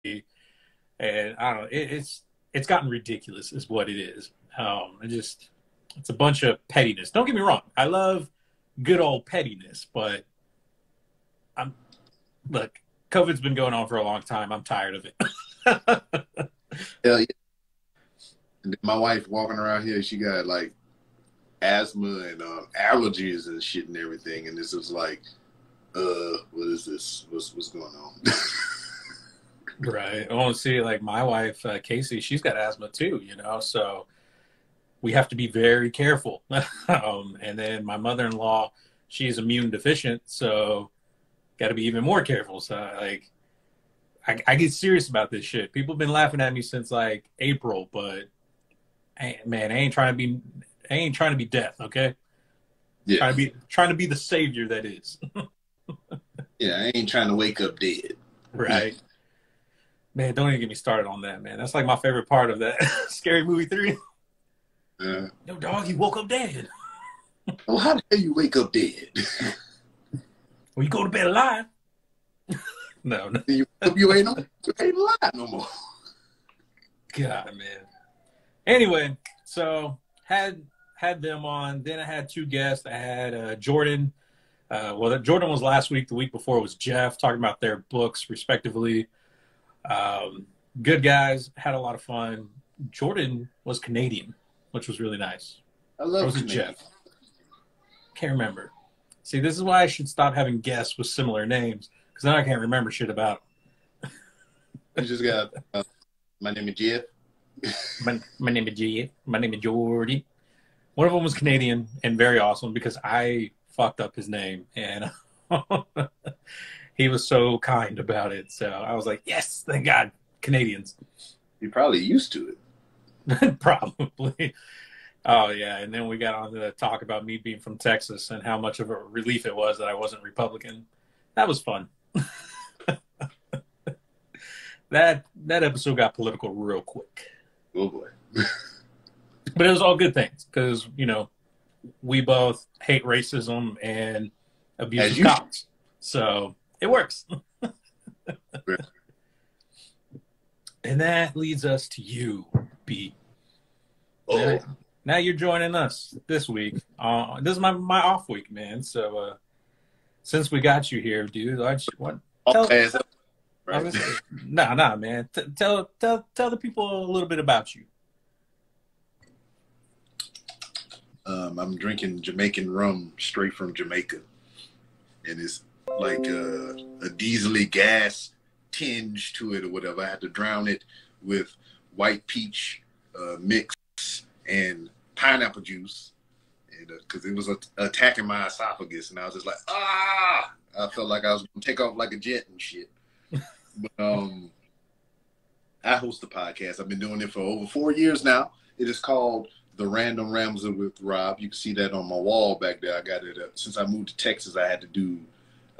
and I don't know, it's gotten ridiculous, is what it is. It's a bunch of pettiness. Don't get me wrong, I love good old pettiness, but I'm look, COVID's been going on for a long time. I'm tired of it. Hell yeah. And then my wife walking around here, she got like asthma and allergies and shit and everything, and this is like, what is this? What's going on? Right. I want to see, like, my wife, Casey, she's got asthma too, so we have to be very careful. And then my mother-in-law, she's immune deficient, so got to be even more careful. So, like, I get serious about this shit. People have been laughing at me since, like, April, but, man, I ain't trying to be death, okay? Yeah. Trying to be the savior that is. Yeah, I ain't trying to wake up dead. Right. Man, don't even get me started on that, man. That's like my favorite part of that Scary Movie 3. Yo, dog, you woke up dead. Well, how the hell you wake up dead? Well, you go to bed alive. No. You ain't alive no more. God, man. Anyway, so had them on. Then I had two guests. I had Jordan. Jordan was last week. The week before was Jeff, talking about their books, respectively. Good guys, had a lot of fun. Jordan was Canadian, which was really nice. I love was Canadian. Jeff. Can't remember. See, this is why I should stop having guests with similar names, because then I can't remember shit about them. You just got, my name is Jeff. my name is Jeff. My name is Jordy. One of them was Canadian and very awesome because I fucked up his name, and he was so kind about it. So I was like, yes, thank God, Canadians. You're probably used to it. Probably. Oh, yeah. And then we got on to talk about me being from Texas and how much of a relief it was that I wasn't Republican. That was fun. That episode got political real quick. Oh, boy. But it was all good things because, we both hate racism and abuse of cops. So it works. And that leads us to you, B. Oh. Now you're joining us this week. This is my off week, man. So since we got you here, dude, Nah, man. Tell the people a little bit about you. I'm drinking Jamaican rum straight from Jamaica, and it's like a diesely gas tinge to it or whatever. I had to drown it with white peach mix and pineapple juice, and because it was attacking my esophagus, and I was just like, ah! I felt like I was going to take off like a jet and shit. But I host a podcast. I've been doing it for over 4 years now. It is called The Random Ramsey with Rob. You can see that on my wall back there. I got it up. Since I moved to Texas, I had to do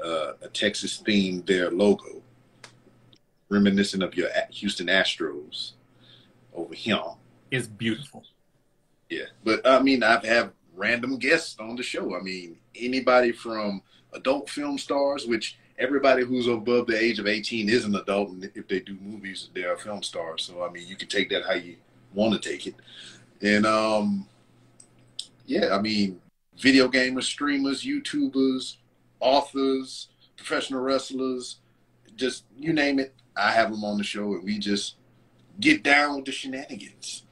a Texas themed their logo, reminiscent of your Houston Astros over here. It's beautiful. Yeah, but I mean, I've had random guests on the show. I mean, anybody from adult film stars, which everybody who's above the age of 18 is an adult, and if they do movies, they are film stars. So, I mean, you can take that how you want to take it. And, yeah, I mean, video gamers, streamers, YouTubers, authors, professional wrestlers, just you name it, I have them on the show, and we just get down with the shenanigans.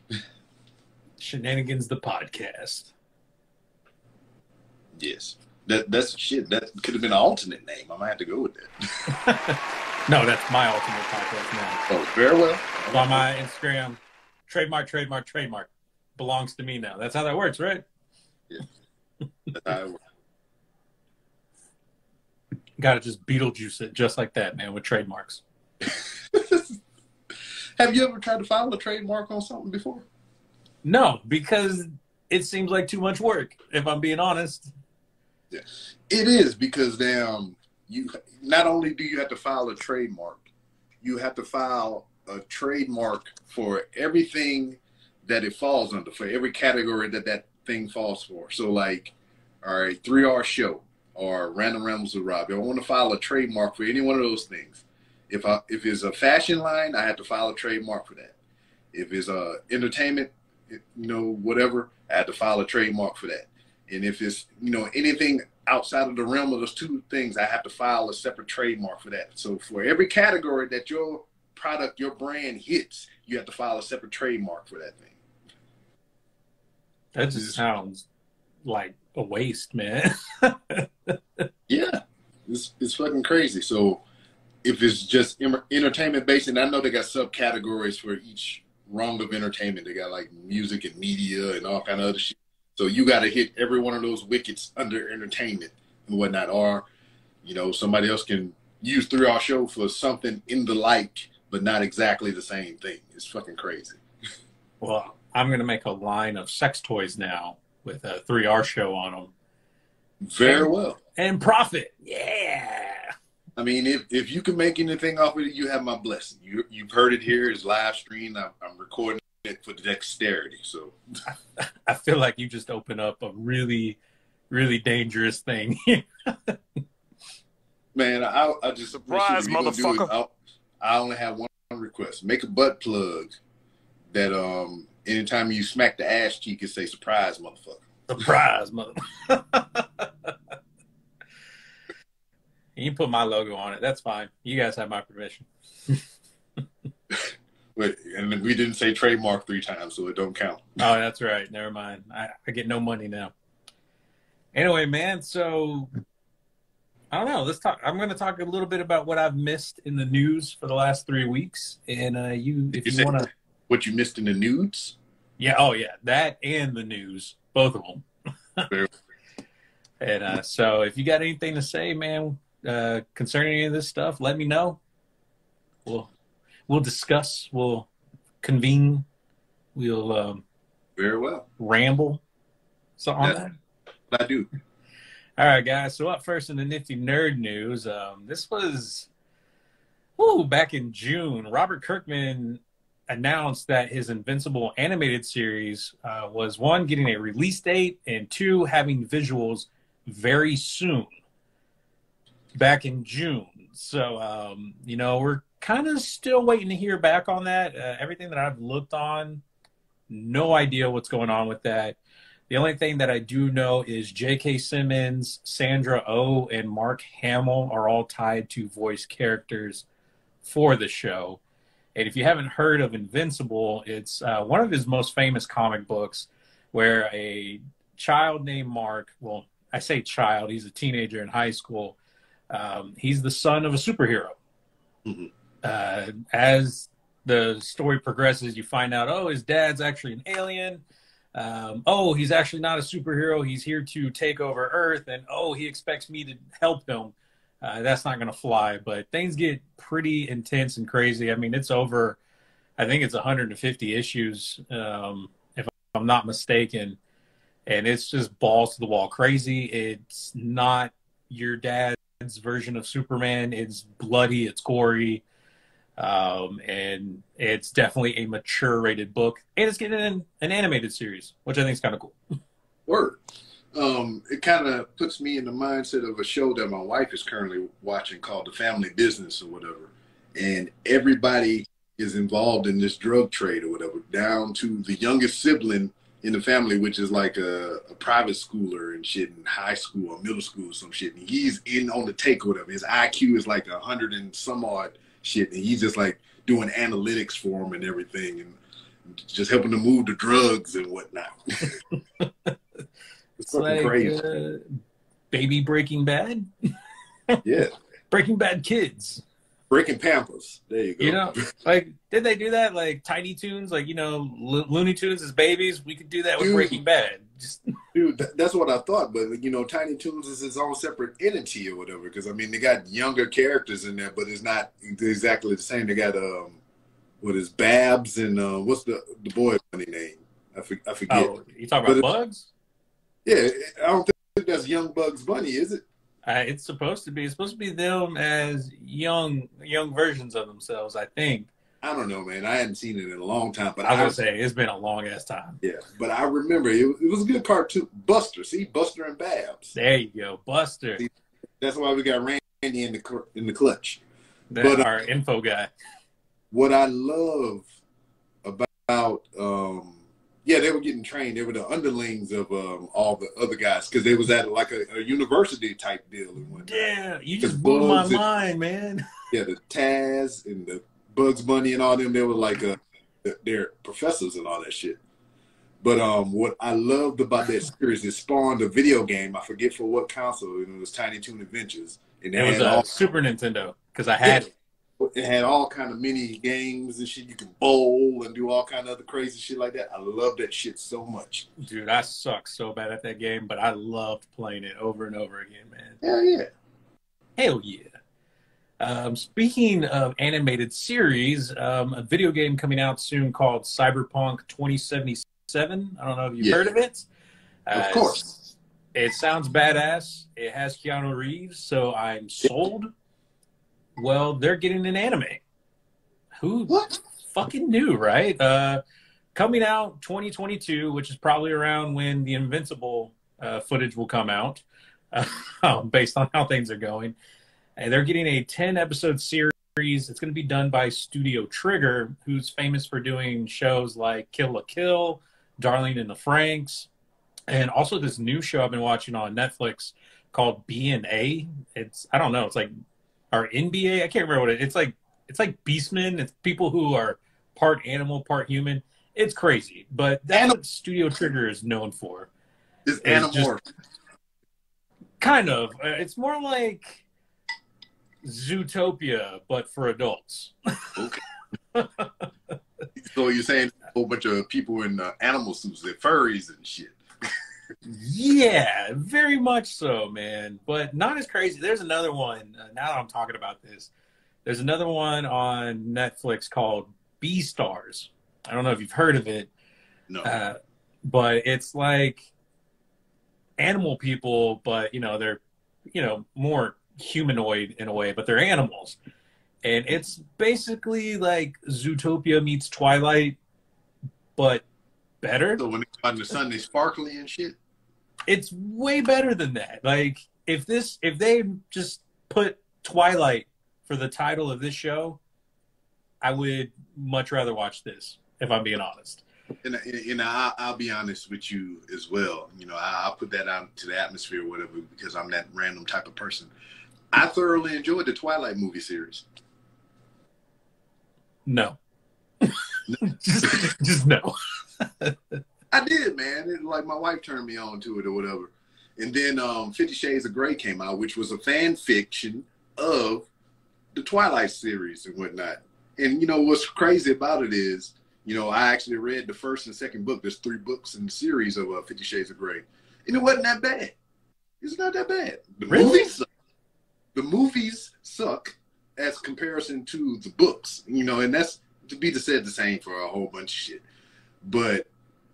Shenanigans, the podcast. Yes. That's shit. That could have been an alternate name. I might have to go with that. No, that's my ultimate podcast now. Oh, very well. On my Instagram, trademark, belongs to me now. That's how that works, right? Yeah. That's how it works. Got to just Beetlejuice it just like that, man, with trademarks. Have you ever tried to file a trademark on something before? No, because it seems like too much work, if I'm being honest. Yeah. It is, because you not only do you have to file a trademark, you have to file a trademark for everything that it falls under, for every category that thing falls for. So, like, all right, 3R Show or Random Rambles with Rob. I want to file a trademark for any one of those things. If it's a fashion line, I have to file a trademark for that. If it's entertainment, whatever, I have to file a trademark for that. And if it's anything outside of the realm of those two things, I have to file a separate trademark for that. So for every category that your product, your brand hits, you have to file a separate trademark for that thing. That just sounds like a waste, man. Yeah, it's fucking crazy. So if it's just entertainment based, and I know they got subcategories for each rung of entertainment. They got like music and media and all kind of other shit. So you got to hit every one of those wickets under entertainment and whatnot. Or, somebody else can use 3R Show for something in the like, but not exactly the same thing. It's fucking crazy. Well, I'm going to make a line of sex toys now with a 3R Show on them. Very well. And profit. Yeah. I mean, if you can make anything off of it, you have my blessing. You've heard it here. It's live streamed. I'm recording it for dexterity. So I feel like you just opened up a really, really dangerous thing. Man, I just surprise, motherfucker. I only have one request. Make a butt plug that anytime you smack the ass cheek, it say surprise, motherfucker. Surprise, motherfucker. You can put my logo on it. That's fine. You guys have my permission. Wait, and we didn't say trademark 3 times, so it don't count. Oh, that's right. Never mind. I get no money now. Anyway, man, so I don't know. Let's talk. I'm going to talk a little bit about what I've missed in the news for the last 3 weeks. And if you want to, what you missed in the nudes? Yeah. Oh, yeah. That and the news, both of them. And so, if you got anything to say, man, concerning any of this stuff, let me know. We'll discuss. We'll convene. We'll very well ramble. So on that. I do. All right, guys. So up first in the nifty nerd news, this was back in June. Robert Kirkman announced that his Invincible animated series was 1, getting a release date, and 2, having visuals very soon. Back in June. So, we're kind of still waiting to hear back on that. Everything that I've looked on, no idea what's going on with that. The only thing that I do know is J.K. Simmons, Sandra Oh, and Mark Hamill are all tied to voice characters for the show. And if you haven't heard of Invincible, it's one of his most famous comic books where a child named Mark, well, I say child, he's a teenager in high school. He's the son of a superhero. Mm-hmm. As the story progresses, you find out, his dad's actually an alien. He's actually not a superhero. He's here to take over Earth. And, he expects me to help him. That's not going to fly. But things get pretty intense and crazy. I mean, it's over, I think it's 150 issues, if I'm not mistaken. And it's just balls to the wall crazy. It's not your dad's version of Superman. It's bloody, it's gory, and it's definitely a mature rated book, and it's getting an animated series, which I think is kind of cool. Word. It kind of puts me in the mindset of a show that my wife is currently watching called The Family Business or whatever, and everybody is involved in this drug trade or whatever, down to the youngest sibling in the family, which is like a private schooler and shit in high school or middle school or some shit. And he's in on the take or whatever. His IQ is like 100 and some odd shit. And he's just like doing analytics for him and everything and just helping to move the drugs and whatnot. It's fucking like, crazy. Baby Breaking Bad? Yeah. Breaking Bad kids. Breaking Pampers. There you go. Did they do that? Like Tiny Toons, Looney Tunes as babies? We could do that with Breaking Bad. Dude, that's what I thought. But, Tiny Toons is its own separate entity or whatever. Because, I mean, they got younger characters in there, but it's not exactly the same. They got, Babs and what's the boy's funny name? I forget. Oh, you talking about Bugs? Yeah, I don't think that's Young Bugs Bunny, is it? It's supposed to be. It's supposed to be them as young versions of themselves, I think. I don't know, man. I hadn't seen it in a long time. But I was going to say, it's been a long-ass time. Yeah, but I remember it was a good cartoon. Buster, see? Buster and Babs. There you go, Buster. See, that's why we got Randy in the clutch. But Our info guy. what I love about yeah, they were getting trained. They were the underlings of all the other guys because they was at like a university type deal and whatnot. Damn, you Because just blew my Bugs and mind, man. yeah, the Taz and the Bugs Bunny and all them, they were like they're professors and all that shit. But what I loved about that series, it spawned a video game. I forget for what console. It was Tiny Toon Adventures, and It they was had a all Super Nintendo because I had it. it had all kind of mini games and shit. You can bowl and do all kind of other crazy shit like that. I love that shit so much. Dude, I suck so bad at that game, but I loved playing it over and over again, man. Hell yeah. Hell yeah. Speaking of animated series, a video game coming out soon called Cyberpunk 2077. I don't know if you've heard of it. Of course. It sounds badass. It has Keanu Reeves, so I'm sold. Well, they're getting an anime. Who fucking knew, right? Coming out 2022, which is probably around when the Invincible footage will come out, based on how things are going. And they're getting a 10-episode series. It's going to be done by Studio Trigger, who's famous for doing shows like Kill la Kill, Darling in the Franxx, and also this new show I've been watching on Netflix called B&A. I don't know, it's like our NBA. I can't remember what it's like. It's like Beastmen. It's people who are part animal, part human. It's crazy, but that's what Studio Trigger is known for. It's Animorph. Kind of. It's more like Zootopia, but for adults. Okay. So you're saying a whole bunch of people in animal suits, they're furries and shit. Yeah, very much so, man. But not as crazy. There's another one, now that I'm talking about this, there's another one on Netflix called Beastars. I don't know if you've heard of it. No. But it's like animal people, but, they're, more humanoid in a way, but they're animals. And it's basically like Zootopia meets Twilight, but better. So when they come out in the sun, they sparkly and shit? It's way better than that. Like, if they just put Twilight for the title of this show, I would much rather watch this, if I'm being honest. And I'll be honest with you as well. I'll put that out to the atmosphere or whatever because I'm that random type of person. I thoroughly enjoyed the Twilight movie series. No. just no. I did, man. Like my wife turned me on to it or whatever. And then 50 Shades of Grey came out, which was a fan fiction of the Twilight series and whatnot. And what's crazy about it is, I actually read the first and second book. There's 3 books in the series of 50 Shades of Grey. And it wasn't that bad. It's not that bad. The movies suck as comparison to the books, and that's to be said the same for a whole bunch of shit. But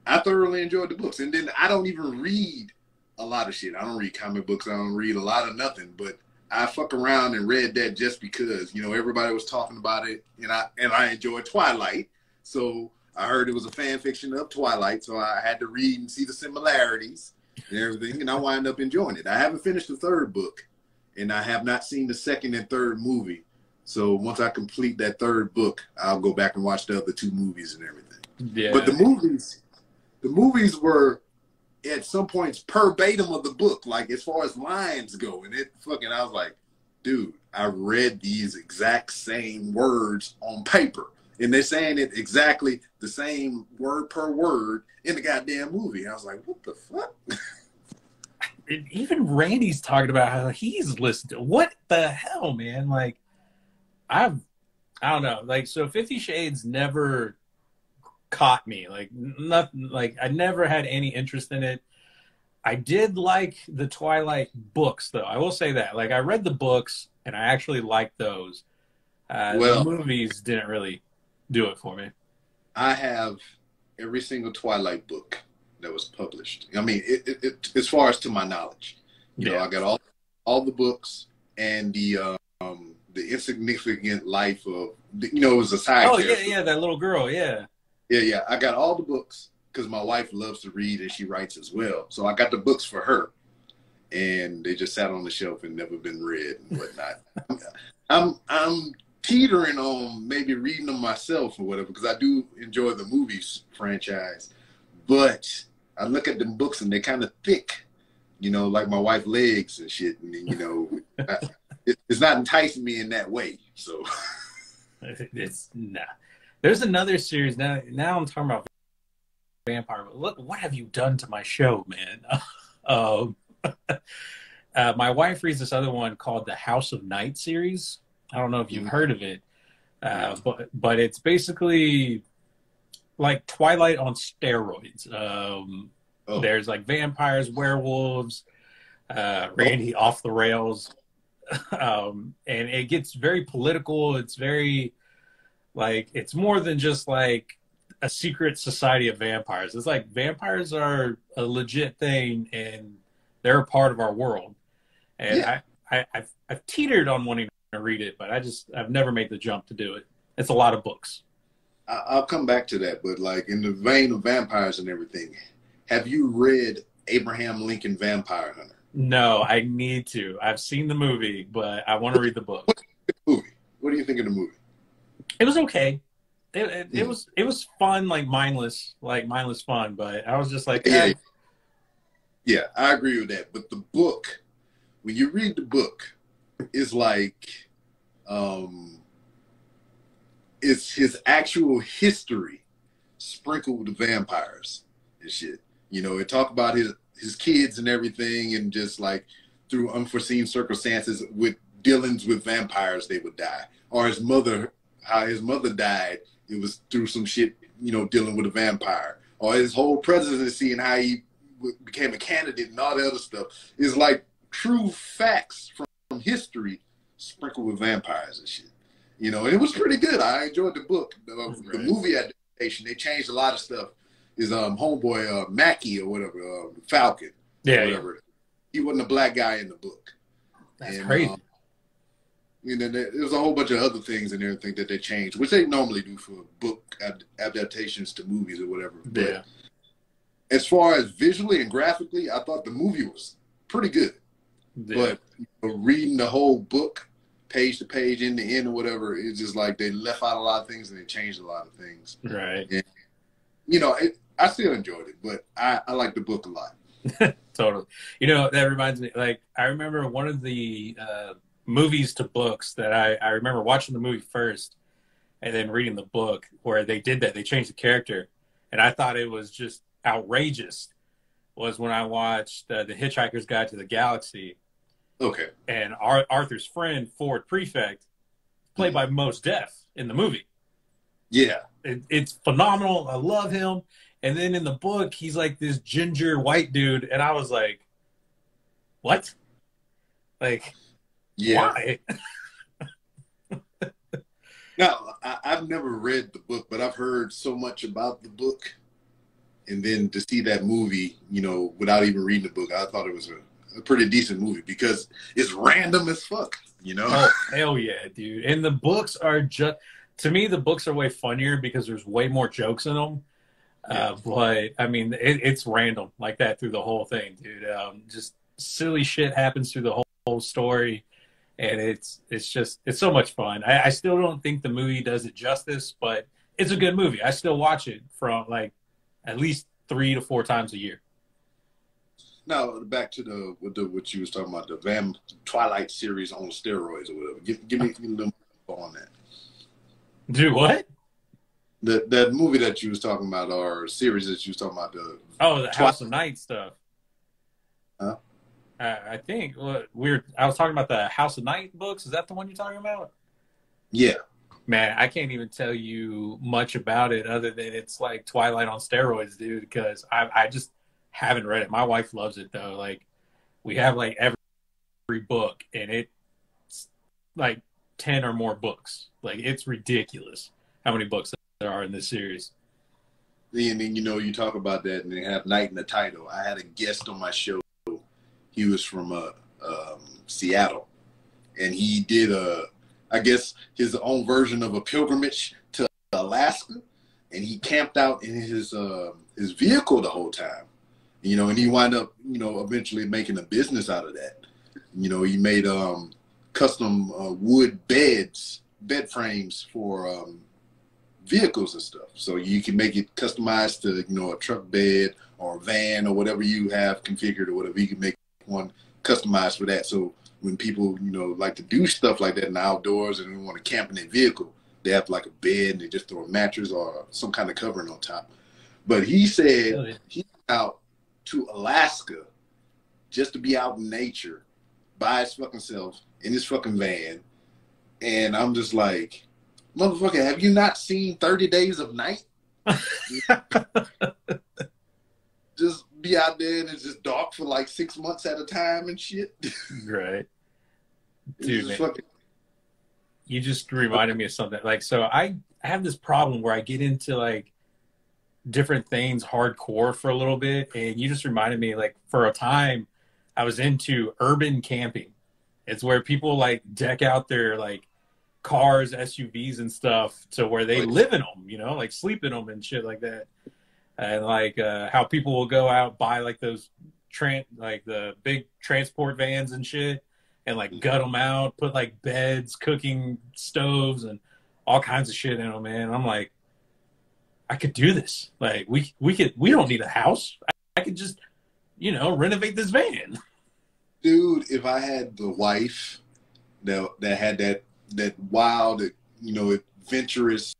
I thoroughly enjoyed the books. And then I don't even read a lot of shit. I don't read comic books. I don't read a lot of nothing. But I fuck around and read that just because, everybody was talking about it. And I enjoyed Twilight. So I heard it was a fan fiction of Twilight. So I had to read and see the similarities and everything. And I wind up enjoying it. I haven't finished the 3rd book. And I have not seen the 2nd and 3rd movie. So once I complete that 3rd book, I'll go back and watch the other 2 movies and everything. Yeah. But the movies were at some points verbatim of the book, like as far as lines go. And I was like, dude, I read these exact same words on paper. And they're saying it exactly the same word per word in the goddamn movie. I was like, what the fuck? Even Randy's talking about how he's listened to what the hell, man. Like, I don't know. Like, so 50 Shades never caught me. Like, nothing. Like, I never had any interest in it. I did like the Twilight books, though. I will say that. Like, I read the books, and I actually liked those. The movies didn't really do it for me. I have every single Twilight book that was published. I mean, it as far as to my knowledge, I got all the books and the insignificant life of it was a side. Oh yeah, that little girl, yeah. I got all the books because my wife loves to read and she writes as well. So I got the books for her, and they just sat on the shelf and never been read and whatnot. I'm teetering on maybe reading them myself or whatever, because I do enjoy the movies franchise. But I look at them books and they're kind of thick, you know, like my wife's legs and shit. And you know, it's not enticing me in that way. So it's nah. There's another series now. Now I'm talking about vampire. Look, what have you done to my show, man? My wife reads this other one called the House of Night series. I don't know if you've heard of it, but it's basically like Twilight on steroids. There's like vampires, werewolves, Randy off the rails, and it gets very political. It's very like it's more than just like a secret society of vampires. It's like vampires are a legit thing, and they're a part of our world. And I've teetered on wanting to read it, but I've never made the jump to do it. It's a lot of books. I'll come back to that, but like in the vein of vampires and everything, have you read Abraham Lincoln Vampire Hunter? No, I need to. I've seen the movie, but I want to read the book. What do you think of the movie? It was okay. It was fun, like mindless fun. But I was just like, yeah, I agree with that. But the book, when you read the book, it's like, it's his actual history sprinkled with vampires and shit. You know, it talk about his kids and everything, and just like through unforeseen circumstances with dealings with vampires, they would die. Or his mother, how his mother died, it was through some shit, you know, dealing with a vampire. Or his whole presidency and how he became a candidate and all the other stuff is like true facts from history sprinkled with vampires and shit. You know, and it was pretty good. I enjoyed the book. The movie adaptation, they changed a lot of stuff. Is homeboy Mackie or whatever, Falcon, or whatever. He wasn't a black guy in the book. That's crazy. And then there was a whole bunch of other things and everything that they changed, which they normally do for book adaptations to movies or whatever. But as far as visually and graphically, I thought the movie was pretty good. Yeah. But reading the whole book, page to page, end to end or whatever, it's just like they left out a lot of things and they changed a lot of things. Right. And, you know, I still enjoyed it, but I like the book a lot. Totally. You know, that reminds me, like, I remember one of the movies to books that I remember watching the movie first and then reading the book where they did that. They changed the character. And I thought it was just outrageous was when I watched The Hitchhiker's Guide to the Galaxy. Okay. And Arthur's friend, Ford Prefect, played by Mos Def in the movie. Yeah. It's phenomenal. I love him. And then in the book, he's like this ginger white dude. And I was like, what? Like, why? Now, I've never read the book, but I've heard so much about the book. And then to see that movie, you know, without even reading the book, I thought it was a pretty decent movie because it's random as fuck, you know? Oh, hell yeah, dude. And the books are just... To me, the books are way funnier because there's way more jokes in them. But, I mean, it's random like that through the whole thing, dude. Just silly shit happens through the whole story. And it's so much fun. I still don't think the movie does it justice, but it's a good movie. I still watch it from, like, at least 3 to 4 times a year. Now, back to what you was talking about, the Twilight series on steroids or whatever. Give me a little more on that. Do what? That movie that you was talking about, or series that you was talking about, the House of Night stuff. Huh? I think I was talking about the House of Night books. Is that the one you're talking about? Yeah. Man, I can't even tell you much about it other than it's like Twilight on steroids, dude, because I just haven't read it. My wife loves it, though. Like, we have, like, every book, and it's, like, 10 or more books. Like, it's ridiculous how many books there are in this series. And then, you know, you talk about that, and they have Night in the title. I had a guest on my show. He was from Seattle, and he did I guess his own version of a pilgrimage to Alaska, and he camped out in his vehicle the whole time. You know, and he wound up, you know, eventually making a business out of that. You know, he made custom wood beds bed frames for vehicles and stuff. So you can make it customized to, you know, a truck bed or a van or whatever you have configured or whatever. You can make one customized for that. So when people, you know, like to do stuff like that in the outdoors and they want to camp in their vehicle, they have like a bed and they just throw a mattress or some kind of covering on top. But he said he's out to Alaska just to be out in nature by his fucking self in his fucking van. And I'm just like, motherfucker, have you not seen 30 Days of Night? Just be out there and it's just dark for like 6 months at a time and shit. Right. Dude, man, you just reminded me of something. Like, so I have this problem where I get into like different things hardcore for a little bit. And you just reminded me, like, for a time I was into urban camping. It's where people like deck out their like cars, SUVs and stuff to where they live in them, you know, like sleep in them and shit like that. And like how people will go out, buy like those like the big transport vans and shit and like gut them out, put like beds, cooking stoves and all kinds of shit in them, man. And I'm like, I could do this. Like we don't need a house. I could just, you know, renovate this van. Dude, if I had the wife that had that wild, you know, adventurous,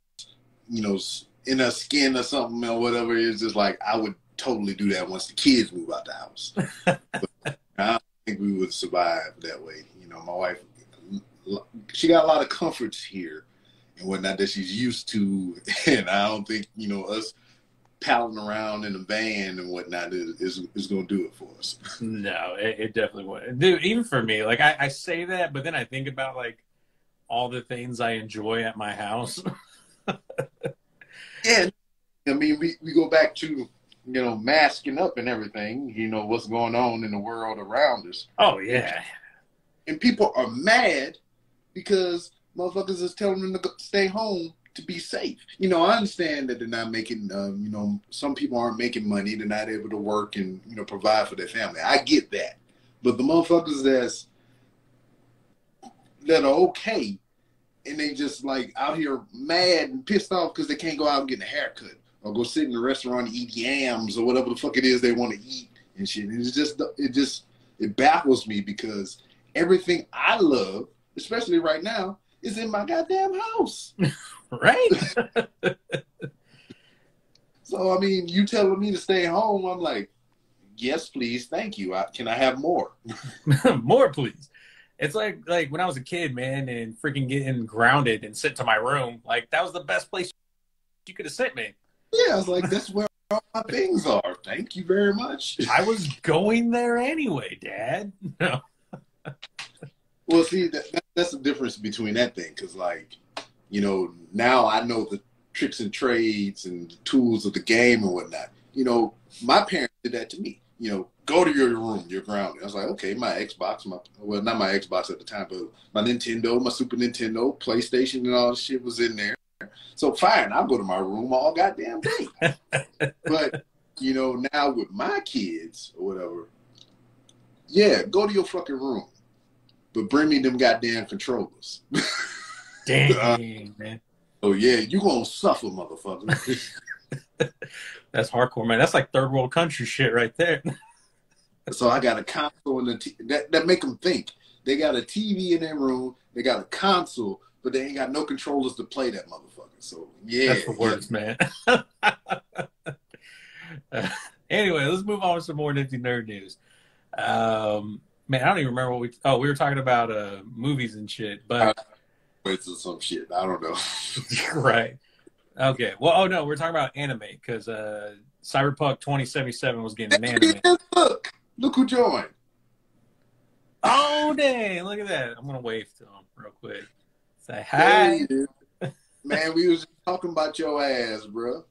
you know, in her skin or something or whatever, it's just like I would totally do that once the kids move out the house. But I don't think we would survive that way. You know, my wife, she got a lot of comforts here and whatnot that she's used to, and I don't think, you know, us palling around in a van and whatnot is going to do it for us. No, it definitely wouldn't. Dude, even for me, like I say that, but then I think about like all the things I enjoy at my house. Yeah, I mean, we go back to, you know, masking up and everything, you know, what's going on in the world around us. Oh, yeah. And people are mad because motherfuckers is telling them to stay home to be safe. You know, I understand that they're not making, you know, some people aren't making money. They're not able to work and, you know, provide for their family. I get that. But the motherfuckers that are okay and they just like out here mad and pissed off because they can't go out and get a haircut or go sit in a restaurant and eat yams or whatever the fuck it is they want to eat and shit. And it baffles me because everything I love, especially right now, is in my goddamn house. Right? So, I mean, you telling me to stay home, I'm like, yes, please, thank you. Can I have more? More, please. It's like when I was a kid, man, and freaking getting grounded and sent to my room. Like, that was the best place you could have sent me. Yeah, I was like, that's where all my things are. Thank you very much. I was going there anyway, Dad. No. Well, see, that's the difference between that thing. Because, like, you know, now I know the tricks and trades and the tools of the game and whatnot. You know, my parents did that to me. You know, go to your room, you're grounded. I was like, okay, my Xbox, well, not my Xbox at the time, but my Nintendo, my Super Nintendo, PlayStation, and all this shit was in there. So fine, I'll go to my room all goddamn day. But, you know, now with my kids or whatever, yeah, go to your fucking room. But bring me them goddamn controllers. Dang, man. Oh, yeah, you gonna suffer, motherfucker. That's hardcore, man. That's like third world country shit right there. So I got a console and that make them think. They got a TV in their room, they got a console, but they ain't got no controllers to play that motherfucker. So, yeah. That's the worst, man. Anyway, let's move on to some more nifty nerd news. Man, I don't even remember what we were talking about movies and shit, but it's some shit. I don't know. Right. Okay. Well, no, we're talking about anime because Cyberpunk 2077 was getting an anime. Look who joined. Oh, dang. Look at that. I'm going to wave to him real quick. Say hi. Man, we was just talking about your ass, bro.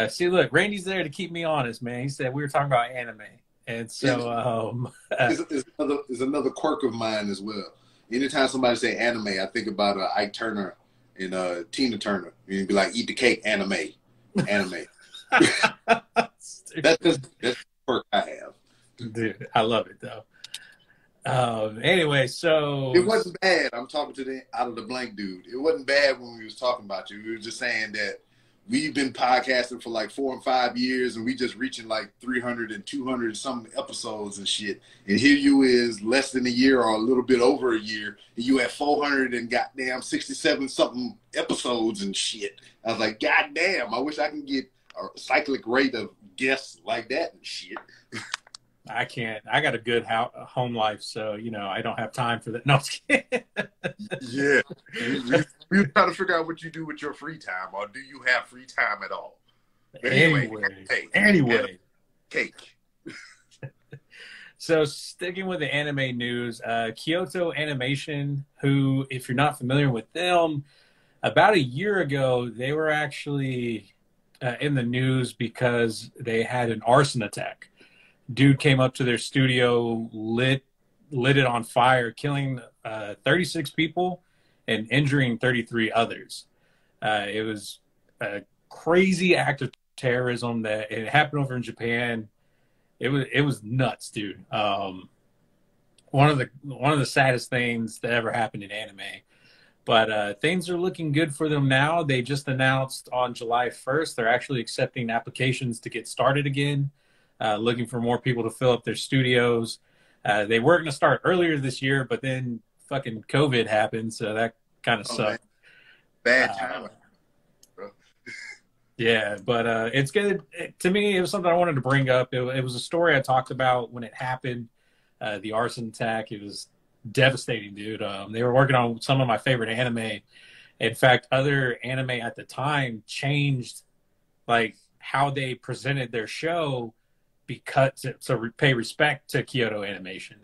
See, look, Randy's there to keep me honest, man. He said we were talking about anime. And so it's another quirk of mine as well. Anytime somebody say anime, I think about Ike Turner and Tina Turner. You'd be like, eat the cake, anime. That's the quirk I have. Dude, I love it, though. Anyway, It so wasn't bad. I'm talking to the out of the blank dude. It wasn't bad when we was talking about you. We were just saying that we've been podcasting for like 4 and 5 years, and we just reaching like 300 and 200 some episodes and shit. And here you is less than a year or a little bit over a year, and you at 400 and goddamn 67 something episodes and shit. I was like, goddamn, I wish I can get a cyclic rate of guests like that and shit. I can't. I got a good home life, so I don't have time for that. No, I'm just kidding. Yeah. We try to figure out what you do with your free time, or do you have free time at all? But anyway, cake. So sticking with the anime news, Kyoto Animation, who, if you're not familiar with them, about a year ago, they were actually in the news because they had an arson attack. Dude came up to their studio, lit it on fire, killing 36 people and injuring 33 others. It was a crazy act of terrorism that it happened over in Japan. It was nuts, dude. One of the saddest things that ever happened in anime. But things are looking good for them now. They just announced on July 1st they're actually accepting applications to get started again. Looking for more people to fill up their studios. They were going to start earlier this year, but then fucking COVID happened, so that kind of sucked. Man. Bad time, bro. Yeah, but it's good. To me, it was something I wanted to bring up. It was a story I talked about when it happened, the arson attack. It was devastating, dude. They were working on some of my favorite anime. In fact, other anime at the time changed like how they presented their show because to pay respect to Kyoto Animation.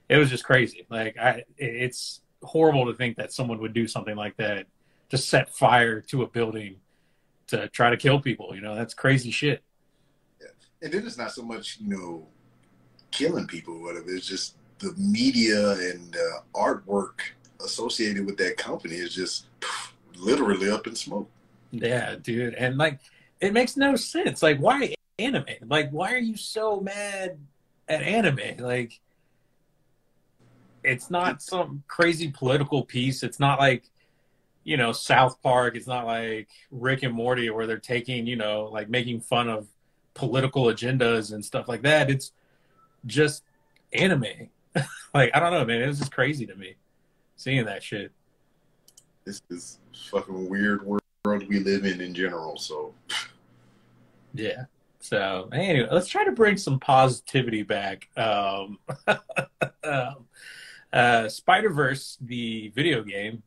It was just crazy. Like it's horrible to think that someone would do something like that, just set fire to a building to try to kill people. That's crazy shit. Yeah. And then it's not so much killing people or whatever. It's just the media and artwork associated with that company is just literally up in smoke. Yeah, dude. And like it makes no sense. Like why anime? Like why are you so mad at anime? Like it's not some crazy political piece. It's not like South Park. It's not like Rick and Morty where they're taking like making fun of political agendas and stuff like that. It's just anime. Like I don't know, man. It was just crazy to me seeing that shit. This is fucking weird world we live in general. So yeah. So anyway, let's try to bring some positivity back. Spider-Verse, the video game,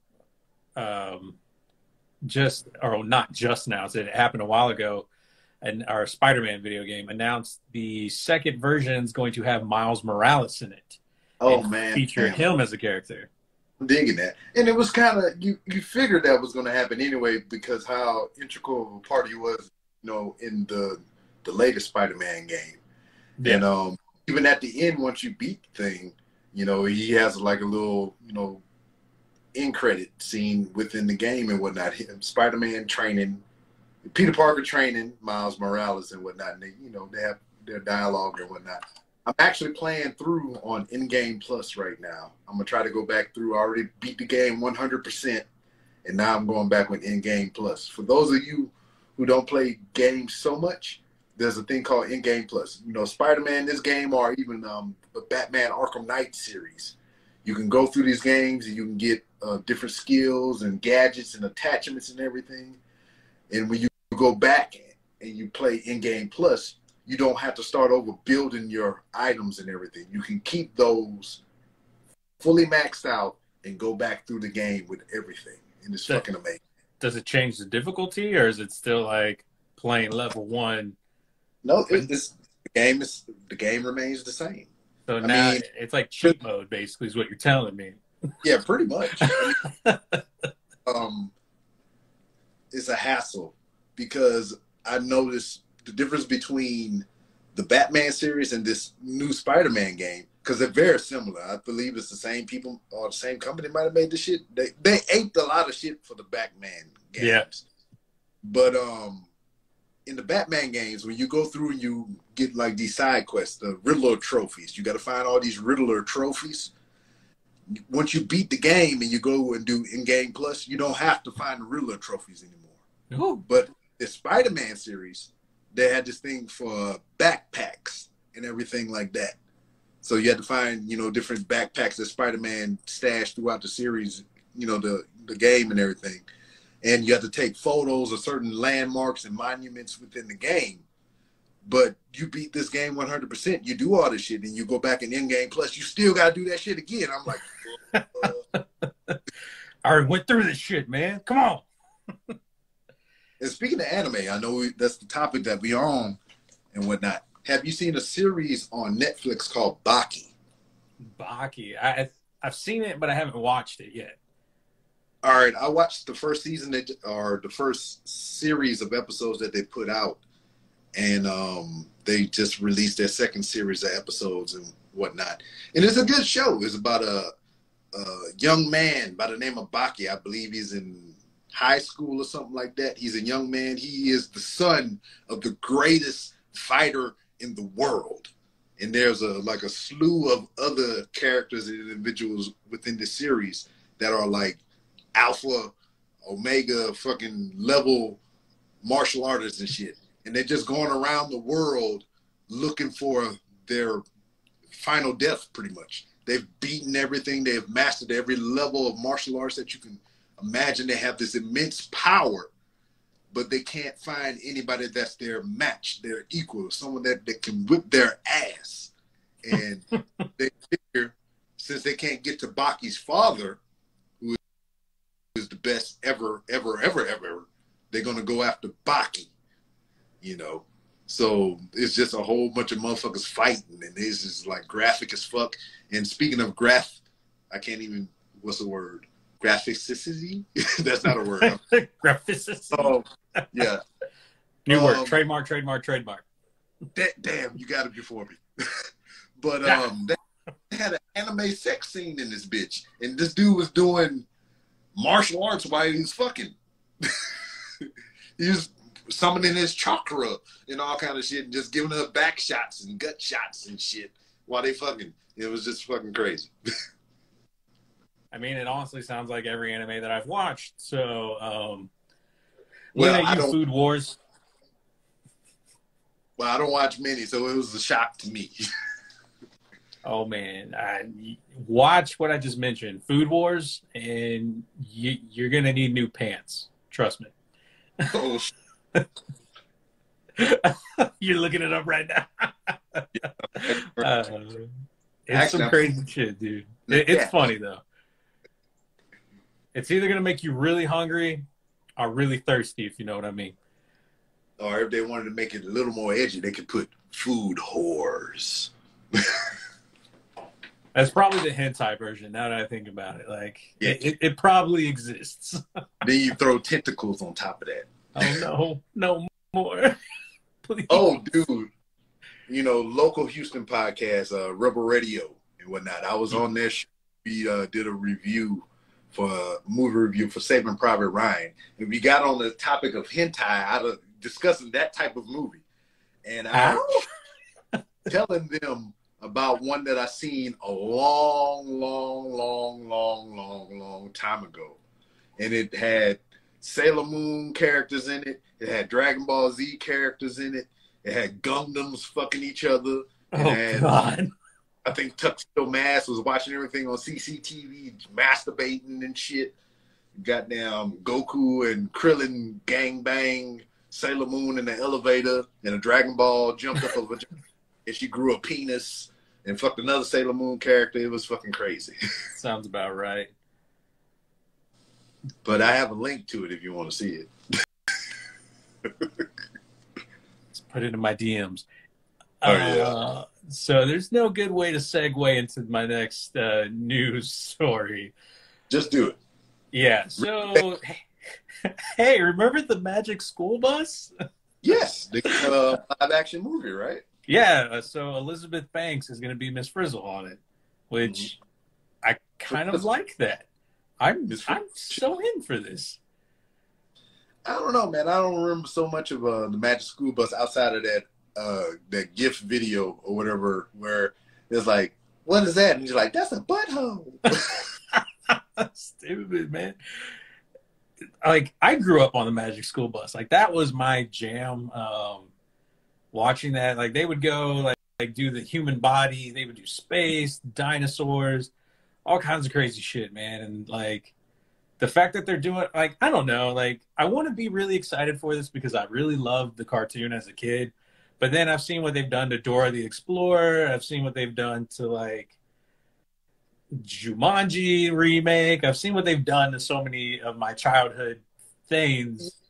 not just now, it happened a while ago, and our Spider-Man video game announced the second version is going to have Miles Morales in it. Oh man, feature him as a character. I'm digging that, and it was kind of you figured that was going to happen anyway because how integral of a part he was, in the latest Spider-Man game. Yeah. And even at the end, once you beat the thing, he has like a little, end credit scene within the game and whatnot. Spider-Man training, Peter Parker training Miles Morales and whatnot. And they have their dialogue and whatnot. I'm actually playing through on In-Game Plus right now. I'm going to try to go back through. I already beat the game 100%, and now I'm going back with In-Game Plus. For those of you who don't play games so much, there's a thing called In-Game Plus. Spider-Man, this game, or even the Batman Arkham Knight series. You can go through these games and you can get different skills and gadgets and attachments and everything. And when you go back and you play In-Game Plus, you don't have to start over building your items and everything. You can keep those fully maxed out and go back through the game with everything. And it's fucking amazing. Does it change the difficulty, or is it still like playing level 1? No, the game remains the same. So now it's like cheat mode, basically, is what you're telling me. Yeah, pretty much. It's a hassle because I noticed the difference between the Batman series and this new Spider-Man game, because they're very similar. I believe it's the same people or the same company might have made the shit. They aped a lot of shit for the Batman games. Yeah. But in the Batman games, when you go through and you get like these side quests, the Riddler trophies, you got to find all these Riddler trophies. Once you beat the game and you go and do in-game plus, you don't have to find the Riddler trophies anymore. Ooh. But the Spider-Man series, they had this thing for backpacks and everything like that. So you had to find, different backpacks that Spider-Man stashed throughout the series, the game and everything. And you have to take photos of certain landmarks and monuments within the game. But you beat this game 100%. You do all this shit, and you go back in in-game plus. You still got to do that shit again. I'm like, I already went through this shit, man. Come on. And speaking of anime, I know that's the topic that we are on and whatnot. Have you seen a series on Netflix called Baki? Baki. I've seen it, but I haven't watched it yet. All right, I watched the first season or the first series of episodes that they put out, and they just released their second series of episodes and whatnot. And it's a good show. It's about a young man by the name of Baki. I believe he's in high school or something like that. He's a young man. He is the son of the greatest fighter in the world. And there's a slew of other characters and individuals within the series that are like alpha, omega, fucking level martial artists and shit. And they're just going around the world looking for their final death, pretty much. They've beaten everything. They've mastered every level of martial arts that you can imagine. They have this immense power, but they can't find anybody that's their match, their equal, someone that can whip their ass. And they figure, since they can't get to Baki's father, who is the best ever, they're going to go after Baki, So it's just a whole bunch of motherfuckers fighting, and it's just like graphic as fuck. And speaking of I can't even, what's the word? Graphicity? That's not a word. Graphicity. Oh, yeah. New word. Trademark. Damn, you got it before me. But they had an anime sex scene in this bitch. And this dude was doing martial arts while he was fucking. He was summoning his chakra and all kind of shit and just giving her back shots and gut shots and shit while they fucking. It was just fucking crazy. I mean, it honestly sounds like every anime that I've watched. So, Food Wars. Well, I don't watch many, so it was a shock to me. Oh, man. Watch what I just mentioned, Food Wars, and you're going to need new pants. Trust me. Oh, you're looking it up right now. It's actually, some crazy shit, dude. It's funny, though. It's either going to make you really hungry or really thirsty, if you know what I mean. Or if they wanted to make it a little more edgy, they could put food whores. That's probably the hentai version, now that I think about it. Like, yeah. It probably exists. Then you throw tentacles on top of that. Oh, no more. Please. Oh, dude. Local Houston podcast, Rebel Radio and whatnot. I was on their show. We did a movie review for Saving Private Ryan. And we got on the topic of hentai, discussing that type of movie. And I was telling them about one that I seen a long time ago. And it had Sailor Moon characters in it. It had Dragon Ball Z characters in it. It had Gundams fucking each other. God. I think Tuxedo Mask was watching everything on CCTV, masturbating and shit. Goddamn Goku and Krillin gangbang, Sailor Moon in the elevator, and a Dragon Ball jumped up over and she grew a penis and fucked another Sailor Moon character. It was fucking crazy. Sounds about right. But I have a link to it if you want to see it. Let's put it in my DMs. Yeah. So there's no good way to segue into my next news story. Just do it. Yeah. So, hey, remember the Magic School Bus? Yes, the live-action movie, right? Yeah. So Elizabeth Banks is going to be Miss Frizzle on it, which I kind of like that. I'm so in for this. I don't know, man. I don't remember so much of the Magic School Bus outside of that GIF video or whatever, where it's like, what is that? And you're like, that's a butthole. Stupid, man. Like, I grew up on the Magic School Bus. Like, that was my jam. Watching that, like, they would go like do the human body, they would do space, dinosaurs, all kinds of crazy shit, man. And like the fact that they're doing, like, I don't know, like, I want to be really excited for this because I really loved the cartoon as a kid. But then I've seen what they've done to Dora the Explorer. I've seen what they've done to like Jumanji remake. I've seen what they've done to so many of my childhood things.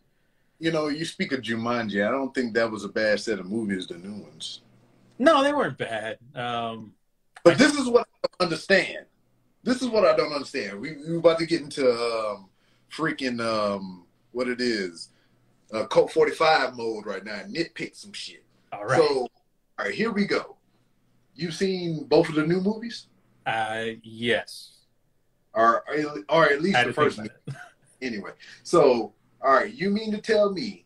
You know, you speak of Jumanji. I don't think that was a bad set of movies, the new ones. No, they weren't bad. But this is what I don't understand. This is what I don't understand. We're about to get into freaking what it is, Cult 45 mode right now. Nitpick some shit. All right. So, all right, here we go. You've seen both of the new movies? Yes. Or at least the first one. Anyway, so, all right, you mean to tell me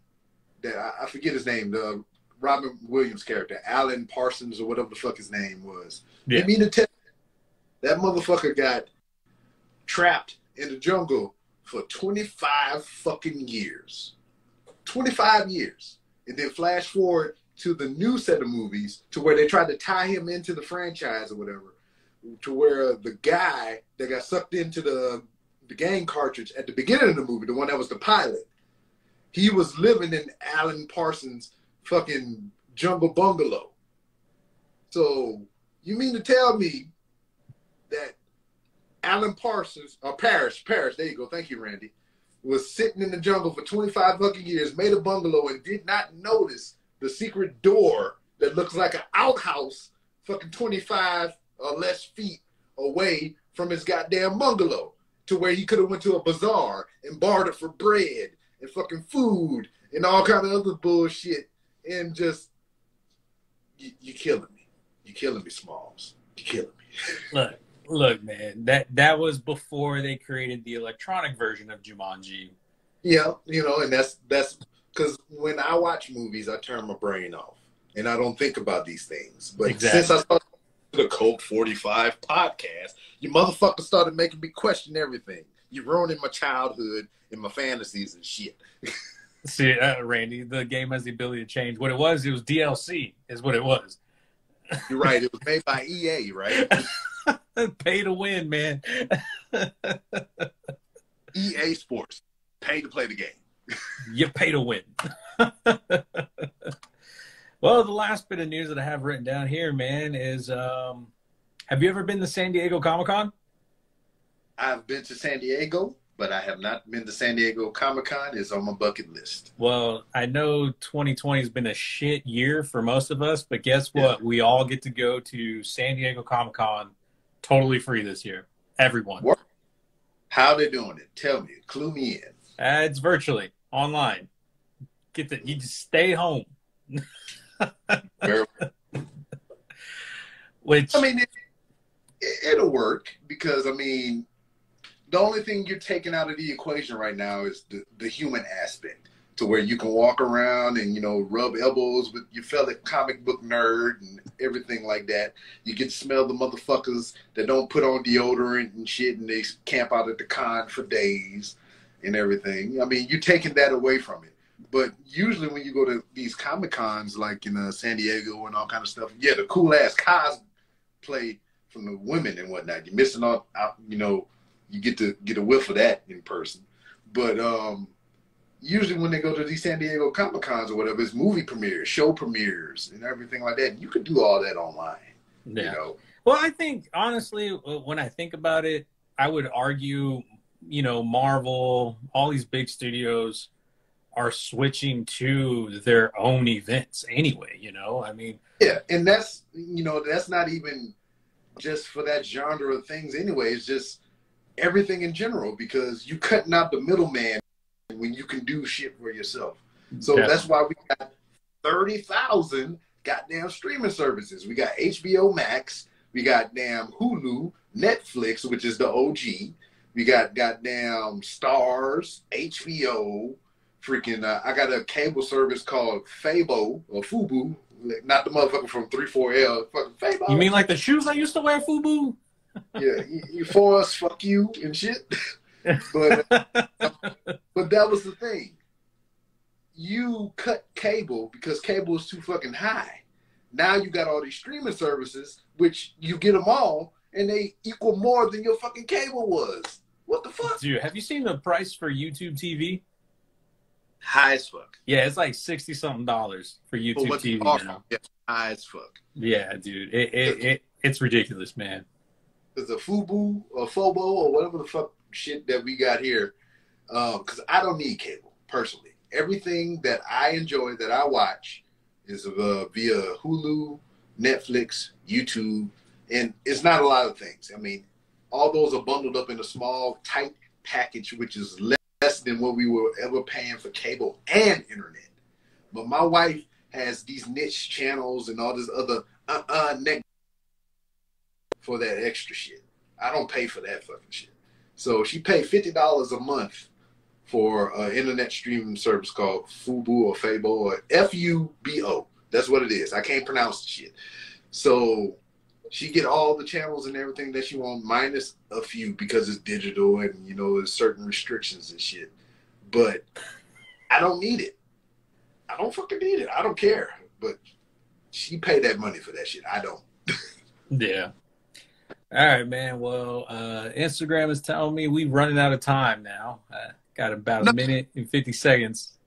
that, I forget his name, the Robin Williams character, Alan Parsons or whatever the fuck his name was. Yeah. You mean to tell me that motherfucker got trapped in the jungle for 25 fucking years? 25 years. And then flash forward to the new set of movies to where they tried to tie him into the franchise or whatever, to where the guy that got sucked into the game cartridge at the beginning of the movie, the one that was the pilot, he was living in Alan Parsons' fucking jungle bungalow. So you mean to tell me that Alan Parsons, or Parrish, there you go, thank you, Randy, was sitting in the jungle for 25 fucking years, made a bungalow, and did not notice the secret door that looks like an outhouse fucking 25 or less feet away from his goddamn bungalow, to where he could have went to a bazaar and bartered for bread and fucking food and all kind of other bullshit, and just, you're killing me. You're killing me, Smalls. You're killing me. Look, man, that was before they created the electronic version of Jumanji. Yeah, you know, and that's because when I watch movies, I turn my brain off and I don't think about these things. But since I started the Cult 45 podcast, you motherfuckers started making me question everything. You're ruining my childhood and my fantasies and shit. See, Randy, the game has the ability to change. What it was DLC, is what it was. You're right. It was made by EA, right? Pay to win, man. EA Sports. Pay to play the game. You pay to win. Well, the last bit of news that I have written down here, man, is have you ever been to San Diego Comic-Con? I've been to San Diego, but I have not been to San Diego Comic-Con. It's on my bucket list. Well, I know 2020 has been a shit year for most of us, but guess what? Yeah. We all get to go to San Diego Comic-Con totally free this year. Everyone. What? How they doing it? Tell me. Clue me in. It's virtually online. You just stay home. Which, I mean, it'll work because, I mean, the only thing you're taking out of the equation right now is the human aspect, to where you can walk around and, you know, rub elbows with your fellow comic book nerd and everything like that. You can smell the motherfuckers that don't put on deodorant and shit, and they camp out at the con for days and everything. I mean, you're taking that away from it. But usually when you go to these Comic-Cons, like in San Diego and all kind of stuff, yeah, the cool-ass cosplay from the women and whatnot, you're missing out, you know, you get to get a whiff of that in person. But usually when they go to these San Diego Comic-Cons or whatever, it's movie premieres, show premieres, and everything like that. You could do all that online. Yeah. You know? Well, I think, honestly, when I think about it, I would argue, you know, Marvel, all these big studios are switching to their own events anyway, you know? I mean... Yeah, and that's, you know, that's not even just for that genre of things anyway. It's just everything in general, because you cutting out the middleman when you can do shit for yourself. So that's why we got 30,000 goddamn streaming services. We got HBO Max, we got damn Hulu, Netflix, which is the OG. We got goddamn Stars, HBO, freaking, I got a cable service called Fabo or Fubu, not the motherfucker from 34L, fucking You Fabo. mean like the shoes I used to wear, FUBU? Yeah, you for us, fuck you and shit. But that was the thing. You cut cable because cable is too fucking high. Now you got all these streaming services, which you get them all, and they equal more than your fucking cable was. What the fuck? Dude, have you seen the price for YouTube TV? High as fuck. Yeah, it's like $60-something for YouTube TV now. Yeah, high as fuck. Yeah, dude, it's ridiculous, man. Because the Fubu or Fobo or whatever the fuck shit that we got here, because I don't need cable personally. Everything that I enjoy that I watch is via Hulu, Netflix, YouTube, and it's not a lot of things. I mean, all those are bundled up in a small, tight package, which is less than what we were ever paying for cable and internet. But my wife has these niche channels and all this other neck for that extra shit. I don't pay for that fucking shit. So she paid $50 a month for an internet streaming service called Fubu or Fabo or Fubo. That's what it is. I can't pronounce the shit. So she get all the channels and everything that she wants, minus a few because it's digital and, you know, there's certain restrictions and shit. But I don't need it. I don't fucking need it. I don't care. But she paid that money for that shit. I don't. Yeah. All right, man. Well, Instagram is telling me we're running out of time now. Got about a minute and 50 seconds.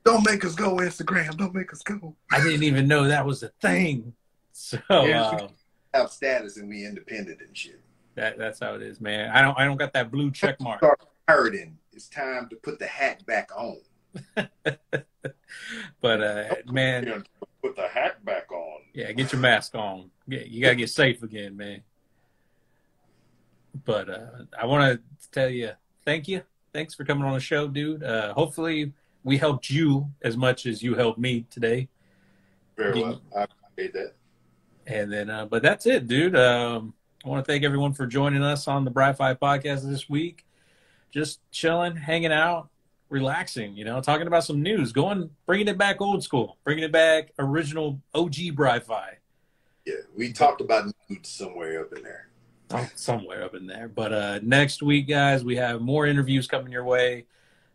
Don't make us go, Instagram. Don't make us go. I didn't even know that was a thing. So have status and we independent and shit. That's how it is, man. I don't got that blue check mark. Start hurting. It's time to put the hat back on. But man, put the hat back on. Yeah, get your mask on. You gotta get safe again, man. But I want to tell you, thank you. Thanks for coming on the show, dude. Hopefully we helped you as much as you helped me today. Very well. I appreciate that. And then, but that's it, dude. I want to thank everyone for joining us on the Bry-Fy podcast this week. Just chilling, hanging out, relaxing, you know, talking about some news, bringing it back old school, bringing it back original OG Bry-Fy. Yeah, we talked about news somewhere up in there. Oh, somewhere up in there. But next week, guys, we have more interviews coming your way,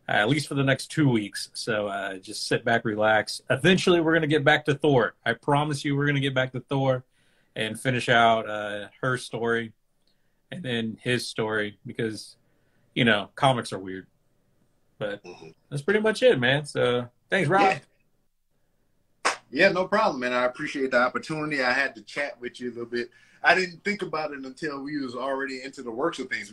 at least for the next 2 weeks. So just sit back, relax. Eventually, we're going to get back to Thor. I promise you we're going to get back to Thor and finish out her story and then his story because, you know, comics are weird. But that's pretty much it, man. So thanks, Rob. Yeah, no problem, man. I appreciate the opportunity. I had to chat with you a little bit. I didn't think about it until we was already into the works of things.